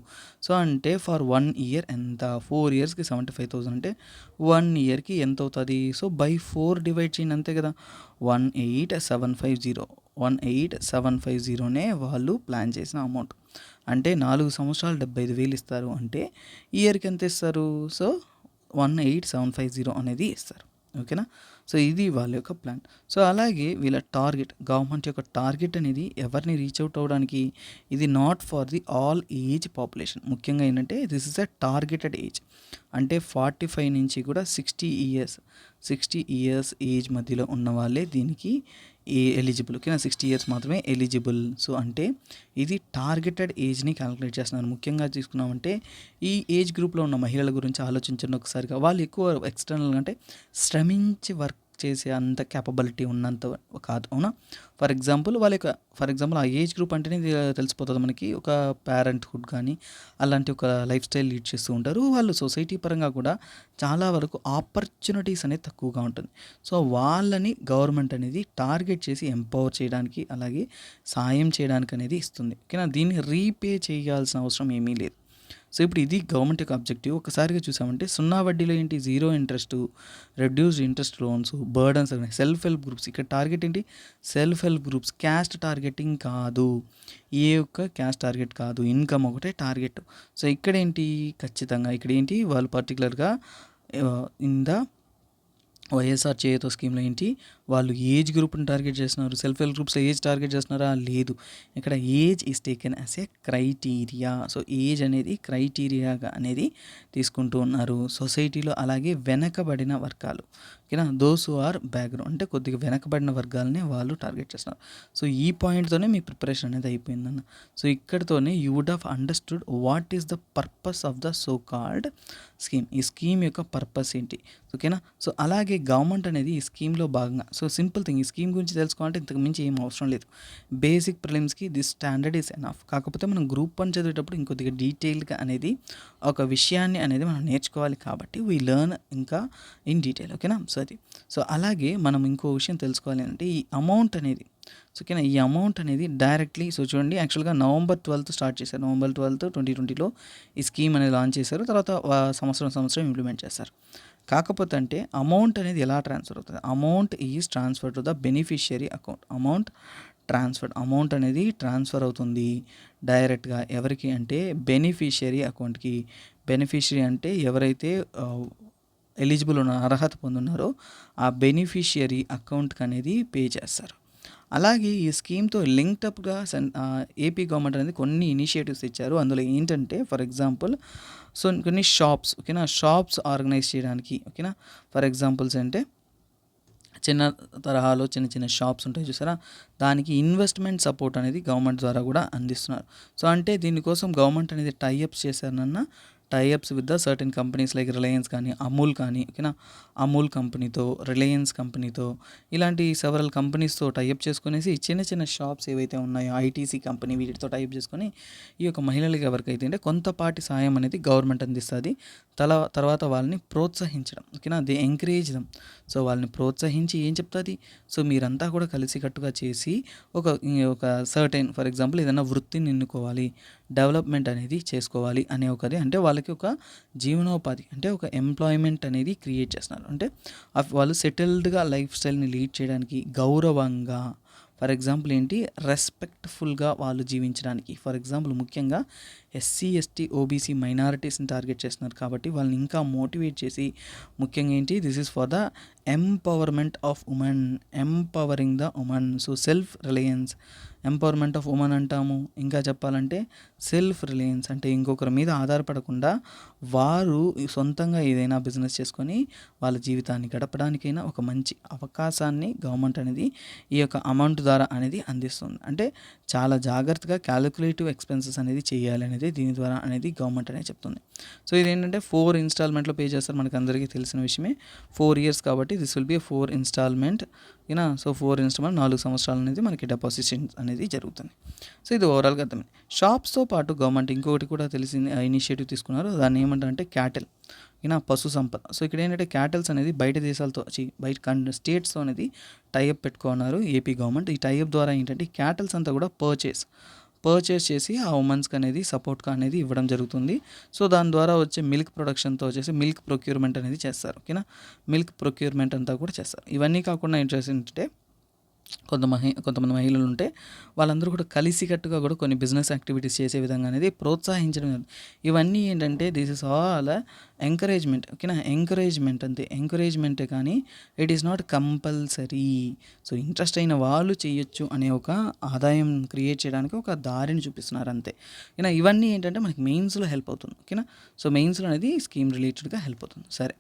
సో అంటే ఫర్ 1 ఇయర్ ఎంత? 4 ఇయర్స్కి 75,000 అంటే 1 ఇయర్కి ఎంత అవుతుంది? సో బై 4 డివైడ్ చేయండి, అంతే కదా. 18750, 18750నే వాళ్ళు ప్లాన్ చేసిన అమౌంట్. అంటే 4 సంవత్సరాలు 75,000 ఇస్తారు. అంటే ఇయర్కి ఎంత ఇస్తారు? సో 18750 అనేది ఇస్తారు. ఓకేనా, సో ఇది వాళ్ళ యొక్క ప్లాన్. సో అలాగే వీళ్ళ టార్గెట్, గవర్నమెంట్ యొక్క టార్గెట్ అనేది ఎవరిని రీచ్ అవుట్ అవ్వడానికి? ఇది not for the all age population. ముఖ్యంగా ఏంటంటే this is a targeted age. అంటే 45 నుంచి కూడా 60 ఇయర్స్ ఏజ్ మధ్యలో ఉన్న వాళ్ళే దీనికి ఎలిజిబుల్. ఓకేనా, 60 ఇయర్స్ మాత్రమే ఎలిజిబుల్. సో అంటే ఇది టార్గెటెడ్ ఏజ్ని క్యాలిక్యులేట్ చేస్తున్నారు. ముఖ్యంగా తీసుకున్నామంటే ఈ ఏజ్ గ్రూప్లో ఉన్న మహిళల గురించి ఆలోచించండి ఒకసారిగా. వాళ్ళు ఎక్కువ ఎక్స్టర్నల్ అంటే శ్రమించి వర్క్ చేసే అంత క్యాపబిలిటీ ఉన్నంత కాదు. అవునా? ఫర్ ఎగ్జాంపుల్ ఆ ఏజ్ గ్రూప్ అంటేనే తెలిసిపోతుంది మనకి. ఒక పేరెంట్హుడ్ కానీ అలాంటి ఒక లైఫ్ స్టైల్ లీడ్ చేస్తూ ఉంటారు. వాళ్ళు సొసైటీ పరంగా కూడా చాలా వరకు ఆపర్చునిటీస్ అనేది తక్కువగా ఉంటుంది. సో వాళ్ళని గవర్నమెంట్ అనేది టార్గెట్ చేసి ఎంపవర్ చేయడానికి, అలాగే సాయం చేయడానికి అనేది ఇస్తుంది. ఓకేనా, దీన్ని రీపే చేయాల్సిన అవసరం ఏమీ లేదు. సో ఇప్పుడు ఇది గవర్నమెంట్ యొక్క అబ్జెక్టివ్. ఒకసారిగా చూసామంటే 0 వడ్డీలో ఏంటి? 0 interest, reduced interest loans, burdens, self help groups. ఇక్కడ టార్గెట్ ఏంటి? Self help groups. Caste targeting కాదు, ఏ యొక్క క్యాస్ట్ టార్గెట్ కాదు, ఇన్కమ్ ఒకటే టార్గెట్. సో ఇక్కడ ఏంటి? ఖచ్చితంగా ఇక్కడ ఏంటి? వాళ్ళు పర్టికులర్గా ఇన్ ద వైఎస్ఆర్ చేయూత స్కీమ్లో ఏంటి? వాళ్ళు ఏజ్ గ్రూప్ని టార్గెట్ చేస్తున్నారు. సెల్ఫ్ హెల్ప్ గ్రూప్స్లో ఏజ్ టార్గెట్ చేస్తున్నారా? లేదు. ఇక్కడ age is taken as a criteria. So age అనేది క్రైటీరియాగా అనేది తీసుకుంటూ ఉన్నారు సొసైటీలో. అలాగే వెనకబడిన వర్గాలు, ఓకేనా, దోస్ హు ఆర్ బ్యాక్గ్రౌండ్ అంటే కొద్దిగా వెనకబడిన వర్గాలనే వాళ్ళు టార్గెట్ చేస్తున్నారు. సో ఈ పాయింట్తోనే మీ ప్రిపరేషన్ అనేది అయిపోయిందన్న. సో ఇక్కడితోనే you would have understood what is the purpose of the so called scheme. ఈ స్కీమ్ యొక్క పర్పస్ ఏంటి? ఓకేనా, సో అలాగే గవర్నమెంట్ అనేది ఈ స్కీమ్లో భాగంగా, సో సింపుల్ థింగ్, ఈ స్కీమ్ గురించి తెలుసుకోవాలంటే ఇంతకు మించి ఏం అవసరం లేదు. బేసిక్ ప్రిలిమ్స్కి దిస్ స్టాండర్డ్ ఈస్ ఎనఫ్. కాకపోతే మనం గ్రూప్ 1 చదివేటప్పుడు ఇంకొద్దిగా డీటెయిల్గా అనేది ఒక విషయాన్ని అనేది మనం నేర్చుకోవాలి. కాబట్టి వీ లెర్న్ ఇంకా ఇన్ డీటెయిల్. ఓకేనా, సో అది. సో అలాగే మనం ఇంకో విషయం తెలుసుకోవాలి అంటే ఈ అమౌంట్ అనేది, సో ఓకేనా, ఈ అమౌంట్ అనేది డైరెక్ట్లీ, సో చూడండి యాక్చువల్గా November 12th స్టార్ట్ చేశారు. November 12th, 2020లో ఈ స్కీమ్ అనేది లాంచ్ చేశారు. తర్వాత సంవత్సరం ఇంప్లిమెంట్ చేస్తారు. కాకపోతే అంటే అమౌంట్ అనేది ఎలా ట్రాన్స్ఫర్ అవుతుంది? Amount is transfer to the beneficiary account. Amount అనేది ట్రాన్స్ఫర్ అవుతుంది డైరెక్ట్గా ఎవరికి అంటే బెనిఫిషియరీ అకౌంట్కి. బెనిఫిషియరీ అంటే ఎవరైతే ఎలిజిబుల్ ఉన్న అర్హత పొందున్నారో ఆ బెనిఫిషియరీ అకౌంట్కి అనేది పే చేస్తారు. అలాగే ఈ స్కీమ్తో లింక్డప్గా ఏపీ గవర్నమెంట్ అనేది కొన్ని ఇనిషియేటివ్స్ ఇచ్చారు. అందులో ఏంటంటే ఫర్ ఎగ్జాంపుల్ సో కొన్ని షాప్స్, ఓకేనా, షాప్స్ ఆర్గనైజ్ చేయడానికి, ఓకేనా, ఫర్ ఎగ్జాంపుల్స్ అంటే చిన్న తరహాలో చిన్న షాప్స్ ఉంటాయి చూసారా, దానికి ఇన్వెస్ట్మెంట్ సపోర్ట్ అనేది గవర్నమెంట్ ద్వారా కూడా అందిస్తున్నారు. సో అంటే దీనికోసం గవర్నమెంట్ అనేది టైఅప్స్ చేశారన్న, tie ups with the certain companies like Reliance కానీ, అమూల్ కానీ, ఓకేనా, అమూల్ కంపెనీతో, రిలయన్స్ కంపెనీతో, ఇలాంటి సెవరల్ కంపెనీస్తో టైఅప్ చేసుకునేసి చిన్న షాప్స్ ఏవైతే ఉన్నాయో ఐటీసీ కంపెనీ వీటితో టైఅప్ చేసుకొని ఈ యొక్క మహిళలకి ఎవరికైతే అంటే కొంతపాటి సాయం అనేది గవర్నమెంట్ అందిస్తుంది. తర్వాత వాళ్ళని ప్రోత్సహించడం, ఓకేనా, దే ఎంకరేజ్ దమ్. సో వాళ్ళని ప్రోత్సహించి ఏం చెప్తుంది? సో మీరంతా కూడా కలిసికట్టుగా చేసి ఒక సర్టెన్ ఫర్ ఎగ్జాంపుల్ ఏదైనా వృత్తిని ఎన్నుకోవాలి, డెవలప్మెంట్ అనేది చేసుకోవాలి అనే ఒకది, అంటే వాళ్ళకి ఒక జీవనోపాధి అంటే ఒక ఎంప్లాయ్మెంట్ అనేది క్రియేట్ చేస్తున్నారు. అంటే వాళ్ళు సెటిల్డ్గా లైఫ్ స్టైల్ని లీడ్ చేయడానికి గౌరవంగా, ఫర్ ఎగ్జాంపుల్ ఏంటి, రెస్పెక్ట్ఫుల్గా వాళ్ళు జీవించడానికి. ఫర్ ఎగ్జాంపుల్ ముఖ్యంగా ఎస్సీ ఎస్టీ ఓబీసీ మైనారిటీస్ని టార్గెట్ చేస్తున్నారు కాబట్టి వాళ్ళని ఇంకా మోటివేట్ చేసి, ముఖ్యంగా ఏంటి, this is for the empowerment of women, empowering the women. So self Reliance, empowerment of women అంటాము. ఇంకా చెప్పాలంటే సెల్ఫ్ రిలయన్స్ అంటే ఇంకొకరి మీద ఆధారపడకుండా వారు సొంతంగా ఏదైనా బిజినెస్ చేసుకొని వాళ్ళ జీవితాన్ని గడపడానికైనా ఒక మంచి అవకాశాన్ని గవర్నమెంట్ అనేది ఈ యొక్క అమౌంట్ ద్వారా అనేది అందిస్తుంది. అంటే చాలా జాగ్రత్తగా క్యాలిక్యులేటివ్ ఎక్స్పెన్సెస్ అనేది చేయాలి అనేది దీని ద్వారా అనేది గవర్నమెంట్ అనేది చెప్తుంది. సో ఇదేంటంటే 4 ఇన్స్టాల్మెంట్లో పే చేస్తారు, మనకు అందరికీ తెలిసిన విషయమే. 4 years కాబట్టి దిస్ విల్ బి 4 ఇన్స్టాల్మెంట్. ఓకేనా. సో 4 ఇన్స్టాల్మెంట్ 4 సంవత్సరాలు అనేది మనకి డిపాజిషన్ అనేది జరుగుతుంది. సో ఇది ఓవరాల్గా అర్థమైంది. షాప్స్తో పాటు గవర్నమెంట్ ఇంకొకటి కూడా తెలిసింది ఇనిషియేటివ్ తీసుకున్నారు, దాన్ని ఏమంటారంటే క్యాటిల్, ఓకేనా, పశు సంపద. సో ఇక్కడ ఏంటంటే క్యాటిల్స్ అనేది బయట దేశాలతో బయట స్టేట్స్తో అనేది టైఅప్ పెట్టుకున్నారు ఏపీ గవర్నమెంట్. ఈ టైఅప్ ద్వారా ఏంటంటే క్యాటిల్స్ అంతా కూడా పర్చేస్ చేసి ఆ ఉమెన్స్కి అనేది సపోర్ట్గా అనేది ఇవ్వడం జరుగుతుంది. సో దాని ద్వారా వచ్చే మిల్క్ ప్రొడక్షన్తో వచ్చేసి మిల్క్ ప్రొక్యూర్మెంట్ అనేది చేస్తారు. ఓకేనా, మిల్క్ ప్రొక్యూర్మెంట్ అంతా కూడా చేస్తారు. ఇవన్నీ కాకుండా ఇంట్రెస్ట్ ఏంటంటే కొంతమంది మహిళలు ఉంటే వాళ్ళందరూ కూడా కలిసికట్టుగా కూడా కొన్ని బిజినెస్ యాక్టివిటీస్ చేసే విధంగా అనేది ప్రోత్సహించడం. ఇవన్నీ ఏంటంటే దిస్ ఇస్ ఆల్ ఎంకరేజ్మెంట్. ఓకేనా, ఎంకరేజ్మెంట్ అంతే, ఎంకరేజ్మెంటే కానీ it is not compulsory. So interest అయిన వాళ్ళు చేయొచ్చు అనే ఒక ఆదాయం క్రియేట్ చేయడానికి ఒక దారిని చూపిస్తున్నారు అంతే. ఓకేనా, ఇవన్నీ ఏంటంటే మనకి మెయిన్స్లో హెల్ప్ అవుతుంది. ఓకేనా, సో మెయిన్స్లో అనేది స్కీమ్ రిలేటెడ్గా హెల్ప్ అవుతుంది. సరే,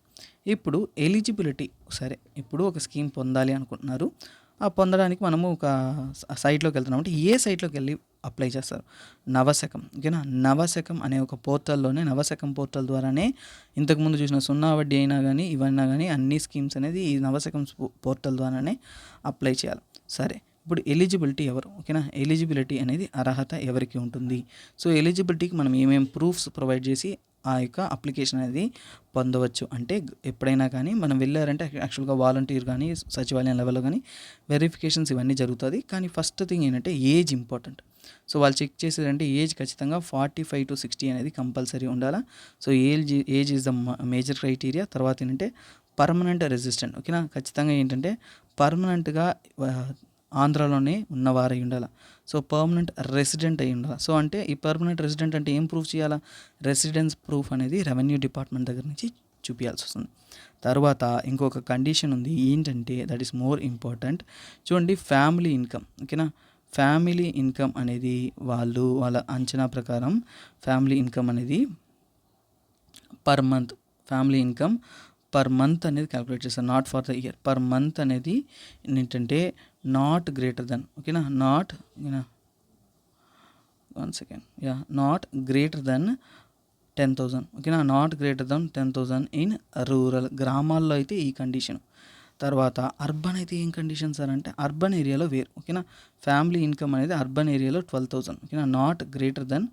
ఇప్పుడు ఎలిజిబిలిటీ. సరే, ఇప్పుడు ఒక స్కీమ్ పొందాలి అనుకుంటున్నారు, ఆ పొందడానికి మనము ఒక సైట్లోకి వెళ్తున్నాం. అంటే ఏ సైట్లోకి వెళ్ళి అప్లై చేస్తారు? నవశకం. ఓకేనా, నవశకం అనే ఒక పోర్టల్లోనే, నవశకం పోర్టల్ ద్వారానే ఇంతకుముందు చూసిన సున్నా వడ్డీ అయినా కానీ ఇవన్నా కానీ అన్ని స్కీమ్స్ అనేది ఈ నవశకం పోర్టల్ ద్వారానే అప్లై చేయాలి. సరే, ఇప్పుడు ఎలిజిబిలిటీ ఎవరు? ఓకేనా, ఎలిజిబిలిటీ అనేది అర్హత ఎవరికి ఉంటుంది? సో ఎలిజిబిలిటీకి మనం ఏమేమి ప్రూఫ్స్ ప్రొవైడ్ చేసి ఆ యొక్క అప్లికేషన్ అనేది పొందవచ్చు అంటే, ఎప్పుడైనా కానీ మనం వెళ్ళారంటే యాక్చువల్గా వాలంటీర్ కానీ సచివాలయం లెవెల్లో కానీ వెరిఫికేషన్స్ ఇవన్నీ జరుగుతుంది. కానీ ఫస్ట్ థింగ్ ఏంటంటే ఏజ్ ఇంపార్టెంట్. సో వాళ్ళు చెక్ చేసేదంటే ఏజ్ ఖచ్చితంగా 45 to 60 అనేది కంపల్సరీ ఉండాలా. So age is the major criteria. తర్వాత ఏంటంటే పర్మనెంట్ రెసిడెంట్. ఓకేనా, ఖచ్చితంగా ఏంటంటే పర్మనెంట్గా ఆంధ్రాలోనే ఉన్నవారై ఉండాలి. సో పర్మనెంట్ రెసిడెంట్ అయి ఉండాలి. సో అంటే ఈ పర్మనెంట్ రెసిడెంట్ అంటే ఏం ప్రూఫ్ చేయాలా? రెసిడెన్స్ ప్రూఫ్ అనేది రెవెన్యూ డిపార్ట్మెంట్ దగ్గర నుంచి చూపించాల్సి వస్తుంది. తర్వాత ఇంకొక కండిషన్ ఉంది ఏంటంటే దట్ ఈస్ మోర్ ఇంపార్టెంట్. చూడండి, ఫ్యామిలీ ఇన్కమ్. ఓకేనా, ఫ్యామిలీ ఇన్కమ్ అనేది వాళ్ళ అంచనా ప్రకారం ఫ్యామిలీ ఇన్కమ్ అనేది per month, family income per month అనేది క్యాలిక్యులేట్ చేస్తారు, not for the year. Per month అనేది ఏంటంటే నాట్ గ్రేటర్ దెన్, ఓకేనా, నాట్ గ్రేటర్ దెన్ 10,000. ఓకేనా, not greater than 10,000 in rural. గ్రామాల్లో అయితే ఈ కండిషన్. తర్వాత అర్బన్ అయితే ఏం కండిషన్ సార్ అంటే, అర్బన్ ఏరియాలో వేరు. ఓకేనా, ఫ్యామిలీ ఇన్కమ్ అనేది అర్బన్ ఏరియాలో 12,000. ఓకేనా, నాట్ గ్రేటర్ దెన్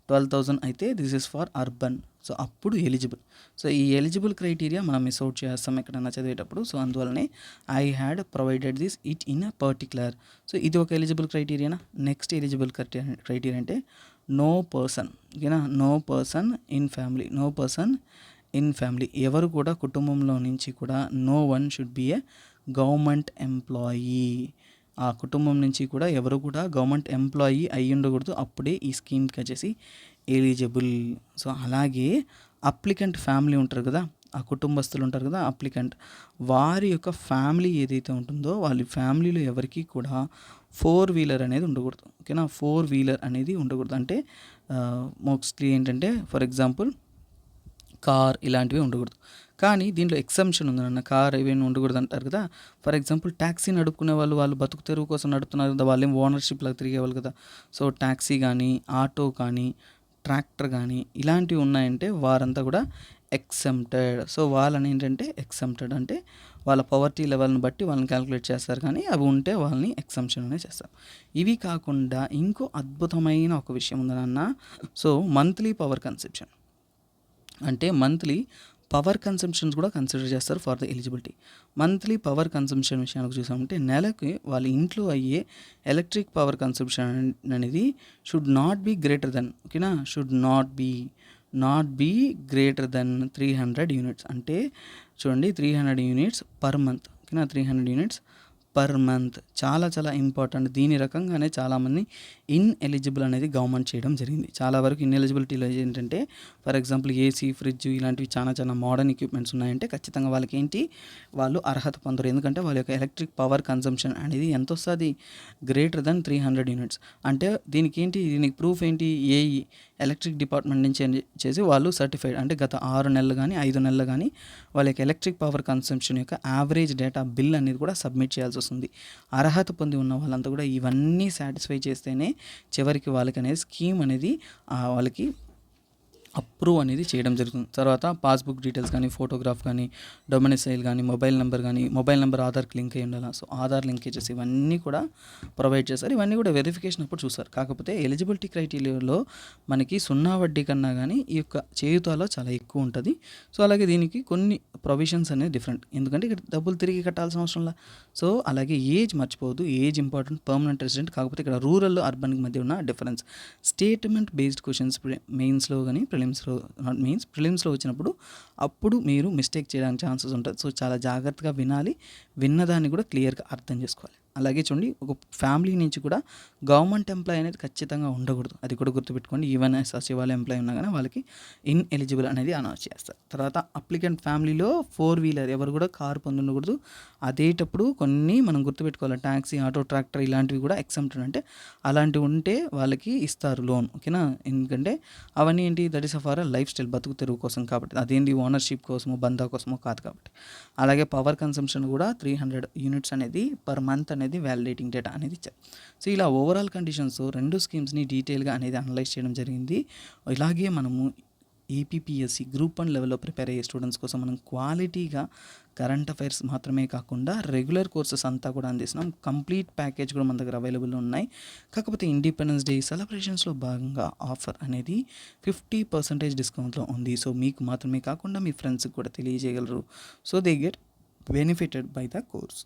12,000 అయితే this is for urban. So అప్పుడు ఎలిజిబుల్. సో ఈ ఎలిజిబుల్ క్రైటీరియా మనం మిస్ అవుట్ చేస్తాం ఎక్కడైనా చదివేటప్పుడు. సో అందువల్లనే I had provided this it in a particular. So ఇది ఒక ఎలిజిబుల్ క్రైటీరియానా. నెక్స్ట్ ఎలిజిబుల్ క్రైటీరియా అంటే నో పర్సన్. ఓకేనా, no person in family. No person in family, ఎవరు కూడా కుటుంబంలో నుంచి కూడా no one should be a government employee. ఆ కుటుంబం నుంచి కూడా ఎవరు కూడా గవర్నమెంట్ ఎంప్లాయీ అయ్యి ఉండకూడదు, అప్పుడే ఈ స్కీమ్కి వచ్చేసి ఎలిజిబుల్. సో అలాగే అప్లికెంట్ ఫ్యామిలీ ఉంటారు కదా, ఆ కుటుంబస్తులు ఉంటారు కదా అప్లికెంట్, వారి యొక్క ఫ్యామిలీ ఏదైతే ఉంటుందో వాళ్ళ ఫ్యామిలీలో ఎవరికి కూడా 4-wheeler అనేది ఉండకూడదు. ఓకేనా, 4-wheeler అనేది ఉండకూడదు. అంటే మోస్ట్లీ ఏంటంటే ఫర్ ఎగ్జాంపుల్ కార్ ఇలాంటివి ఉండకూడదు. కానీ దీంట్లో ఎక్సెంప్షన్ ఉందన్న, కార్ ఇవన్నీ ఉండకూడదు అంటారు కదా. ఫర్ ఎగ్జాంపుల్ ట్యాక్సీ నడుపుకునే వాళ్ళు బతుకు తెరువు కోసం నడుపుతున్నారు కదా, వాళ్ళేం ఓనర్షిప్ లాగా తిరిగేవాళ్ళు కదా. సో ట్యాక్సీ కానీ ఆటో కానీ ట్రాక్టర్ కానీ ఇలాంటివి ఉన్నాయంటే వారంతా కూడా ఎక్సెంప్టెడ్. సో వాళ్ళని ఏంటంటే ఎక్సెంప్టెడ్ అంటే వాళ్ళ పవర్టీ లెవెల్ని బట్టి వాళ్ళని క్యాలిక్యులేట్ చేస్తారు, కానీ అవి ఉంటే వాళ్ళని ఎక్సెంప్షన్ అనే చేస్తారు. ఇవి కాకుండా ఇంకో అద్భుతమైన ఒక విషయం ఉందన్న. సో మంత్లీ పవర్ కన్సెప్షన్ అంటే మంత్లీ పవర్ కన్సంప్షన్స్ కూడా కన్సిడర్ చేస్తారు for the eligibility. Monthly power consumption విషయానికి చూసామంటే నెలకి వాళ్ళ ఇంట్లో అయ్యే ఎలక్ట్రిక్ పవర్ కన్సంప్షన్ అనేది should not be greater than, ఓకేనా, should not be greater than 300 units. అంటే చూడండి 300 units పర్ మంత్. ఓకేనా, 300 units పర్ మంత్. చాలా చాలా ఇంపార్టెంట్. దీని రకంగానే చాలామంది ఇన్ఎలిజిబుల్ అనేది గవర్నమెంట్ చేయడం జరిగింది. చాలా వరకు ఇన్ఎలిజిబిలిటీలో ఏంటంటే ఫర్ ఎగ్జాంపుల్ ఏసీ, ఫ్రిడ్జ్ ఇలాంటివి చాలా చాలా మోడర్న్ ఎక్విప్మెంట్స్ ఉన్నాయంటే ఖచ్చితంగా వాళ్ళకి ఏంటి వాళ్ళు అర్హత పొందరు. ఎందుకంటే వాళ్ళ యొక్క ఎలక్ట్రిక్ పవర్ కన్సంప్షన్ అనేది ఎంత వస్తుంది, గ్రేటర్ దెన్ 300 యూనిట్స్. అంటే దీనికి ప్రూఫ్ ఏంటి, ఏఈ ఎలక్ట్రిక్ డిపార్ట్మెంట్ నుంచి చేసి వాళ్ళు సర్టిఫైడ్ అంటే గత 6 నెలలు కానీ 5 నెలలు కానీ వాళ్ళ యొక్క ఎలక్ట్రిక్ పవర్ కన్సంప్షన్ యొక్క యావరేజ్ డేటా బిల్ అనేది కూడా సబ్మిట్ చేయాల్సి వస్తుంది. అర్హత పొంది ఉన్న వాళ్ళంతా కూడా ఇవన్నీ సాటిస్ఫై చేస్తేనే చివరికి వాళ్ళకి అనేది స్కీమ్ అనేది వాళ్ళకి అప్రూవ్ అనేది చేయడం జరుగుతుంది. తర్వాత పాస్బుక్ డీటెయిల్స్ కానీ, ఫోటోగ్రాఫ్ కానీ, డొమిసైల్ కానీ, మొబైల్ నెంబర్ ఆధార్కి లింక్ అయ్యి ఉండాలి. సో ఆధార్ లింకేజెస్ ఇవన్నీ కూడా ప్రొవైడ్ చేస్తారు. ఇవన్నీ కూడా వెరిఫికేషన్ అప్పుడు చూస్తారు. కాకపోతే ఎలిజిబిలిటీ క్రైటీరియాలో మనకి 0 వడ్డీ కన్నా కానీ ఈ యొక్క చేయూతలో చాలా ఎక్కువ ఉంటుంది. సో అలాగే దీనికి కొన్ని ప్రొవిజన్స్ అనేది డిఫరెంట్. ఎందుకంటే ఇక్కడ డబ్బులు తిరిగి కట్టాల్సిన అవసరం లేదు. సో అలాగే ఏజ్ మర్చిపోవద్దు, ఏజ్ ఇంపార్టెంట్. Permanent resident. కాకపోతే ఇక్కడ రూరల్ అర్బన్కి మధ్య ఉన్న డిఫరెన్స్. స్టేట్మెంట్ బేస్డ్ క్వశ్చన్స్ మెయిన్స్లో కానీ ప్రిలిమ్స్లో వచ్చినప్పుడు అప్పుడు మీరు మిస్టేక్ చేయడానికి ఛాన్సెస్ ఉంటుంది. సో చాలా జాగ్రత్తగా వినాలి, విన్నదాన్ని కూడా క్లియర్గా అర్థం చేసుకోవాలి. అలాగే చూడండి, ఒక ఫ్యామిలీ నుంచి కూడా గవర్నమెంట్ ఎంప్లాయ్ అనేది ఖచ్చితంగా ఉండకూడదు. అది కూడా గుర్తుపెట్టుకోండి. ఈవెన్ సచివాలయ ఎంప్లాయ్ ఉన్నా కానీ వాళ్ళకి ఇన్ఎలిజిబుల్ అనేది అనౌన్స్ చేస్తారు. తర్వాత అప్లికెంట్ ఫ్యామిలీలో 4 వీలర్ ఎవరు కూడా కారు పొందకూడదు. అదేటప్పుడు కొన్ని మనం గుర్తుపెట్టుకోవాలి. ట్యాక్సీ, ఆటో, ట్రాక్టర్ ఇలాంటివి కూడా ఎగ్జామ్ప్టెడ్. అంటే అలాంటివి ఉంటే వాళ్ళకి ఇస్తారు లోన్. ఓకేనా? ఎందుకంటే అవన్నీ ఏంటి, that is for life style, బతుకు తెరువు కోసం. కాబట్టి అదేంటి ఓనర్షిప్ కోసమో బందా కోసమో కాదు. కాబట్టి అలాగే పవర్ కన్సంప్షన్ కూడా 300 యూనిట్స్ అనేది పర్ మంత్ అనేది వ్యాలిడేటింగ్ డేటా అనేది ఇచ్చారు. సో ఇలా ఓవరాల్ కండిషన్స్ 2 స్కీమ్స్ని డీటెయిల్గా అనేది అనలైజ్ చేయడం జరిగింది. ఇలాగే మనము ఏపీపీఎస్సీ గ్రూప్ 1 లెవెల్లో ప్రిపేర్ అయ్యే స్టూడెంట్స్ కోసం మనం క్వాలిటీగా కరెంట్ అఫైర్స్ మాత్రమే కాకుండా రెగ్యులర్ కోర్సెస్ అంతా కూడా అందిస్తున్నాం. కంప్లీట్ ప్యాకేజ్ కూడా మన దగ్గర అవైలబుల్ ఉన్నాయి. కాకపోతే ఇండిపెండెన్స్ డే సెలబ్రేషన్స్లో భాగంగా ఆఫర్ అనేది 50% డిస్కౌంట్లో ఉంది. సో మీకు మాత్రమే కాకుండా మీ ఫ్రెండ్స్కి కూడా తెలియజేయగలరు. So they get benefited by the course.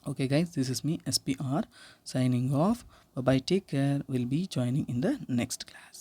Okay guys, this is me SPR signing off. Bye bye, take care. We'll be joining in the next class.